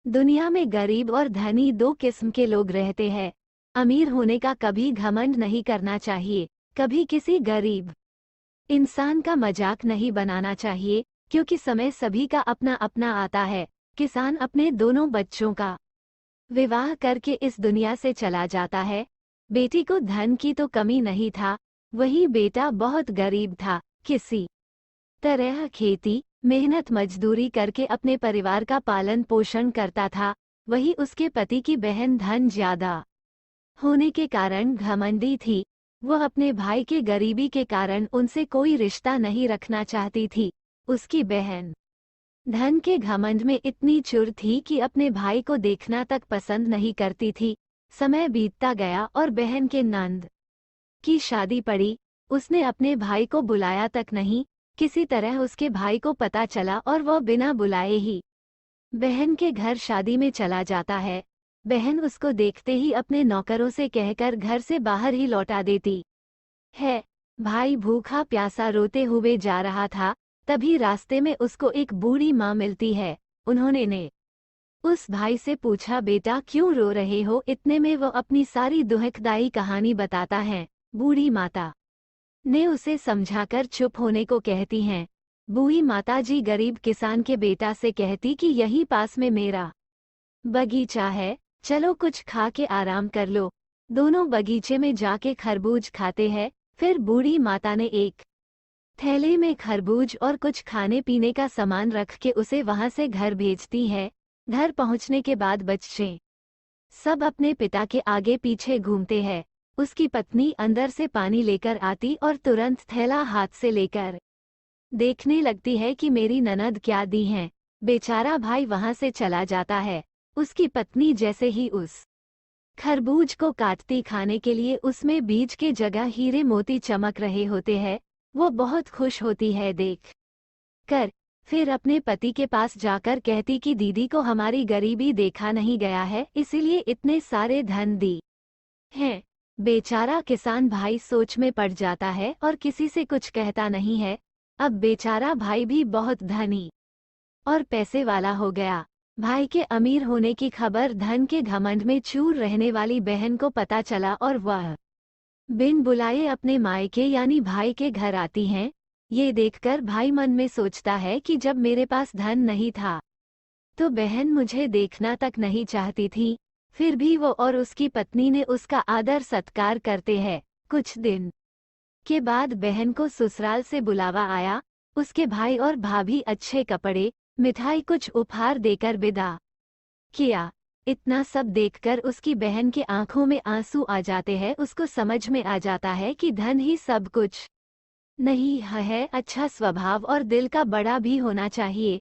दुनिया में गरीब और धनी दो किस्म के लोग रहते हैं। अमीर होने का कभी घमंड नहीं करना चाहिए, कभी किसी गरीब इंसान का मजाक नहीं बनाना चाहिए, क्योंकि समय सभी का अपना अपना आता है। किसान अपने दोनों बच्चों का विवाह करके इस दुनिया से चला जाता है। बेटी को धन की तो कमी नहीं था, वही बेटा बहुत गरीब था। किसी तरह खेती मेहनत मजदूरी करके अपने परिवार का पालन पोषण करता था। वही उसके पति की बहन धन ज्यादा होने के कारण घमंडी थी। वह अपने भाई के गरीबी के कारण उनसे कोई रिश्ता नहीं रखना चाहती थी। उसकी बहन धन के घमंड में इतनी चुर थी कि अपने भाई को देखना तक पसंद नहीं करती थी। समय बीतता गया और बहन के नंद की शादी पड़ी। उसने अपने भाई को बुलाया तक नहीं। किसी तरह उसके भाई को पता चला और वह बिना बुलाए ही बहन के घर शादी में चला जाता है। बहन उसको देखते ही अपने नौकरों से कहकर घर से बाहर ही लौटा देती है। भाई भूखा प्यासा रोते हुए जा रहा था, तभी रास्ते में उसको एक बूढ़ी माँ मिलती है। उन्होंने ने उस भाई से पूछा, बेटा क्यों रो रहे हो? इतने में वो अपनी सारी दुखदाई कहानी बताता है। बूढ़ी माता ने उसे समझाकर चुप होने को कहती हैं। बूढ़ी माताजी गरीब किसान के बेटा से कहती कि यहीं पास में मेरा बगीचा है, चलो कुछ खा के आराम कर लो। दोनों बगीचे में जाके खरबूज खाते हैं। फिर बूढ़ी माता ने एक थैले में खरबूज और कुछ खाने पीने का सामान रख के उसे वहां से घर भेजती है। घर पहुंचने के बाद बच्चे सब अपने पिता के आगे पीछे घूमते हैं। उसकी पत्नी अंदर से पानी लेकर आती और तुरंत थैला हाथ से लेकर देखने लगती है कि मेरी ननद क्या दी हैं। बेचारा भाई वहां से चला जाता है। उसकी पत्नी जैसे ही उस खरबूज को काटती खाने के लिए उसमें बीज के जगह हीरे मोती चमक रहे होते हैं, वो बहुत खुश होती है देख कर। फिर अपने पति के पास जाकर कहती कि दीदी को हमारी गरीबी देखा नहीं गया है, इसीलिए इतने सारे धन दी हैं। बेचारा किसान भाई सोच में पड़ जाता है और किसी से कुछ कहता नहीं है। अब बेचारा भाई भी बहुत धनी और पैसे वाला हो गया। भाई के अमीर होने की खबर धन के घमंड में चूर रहने वाली बहन को पता चला और वह बिन बुलाए अपने मायके यानी भाई के घर आती हैं। ये देखकर भाई मन में सोचता है कि जब मेरे पास धन नहीं था तो बहन मुझे देखना तक नहीं चाहती थी। फिर भी वो और उसकी पत्नी ने उसका आदर सत्कार करते हैं। कुछ दिन के बाद बहन को ससुराल से बुलावा आया। उसके भाई और भाभी अच्छे कपड़े मिठाई कुछ उपहार देकर विदा किया। इतना सब देखकर उसकी बहन के आंखों में आंसू आ जाते हैं। उसको समझ में आ जाता है कि धन ही सब कुछ नहीं है, अच्छा स्वभाव और दिल का बड़ा भी होना चाहिए।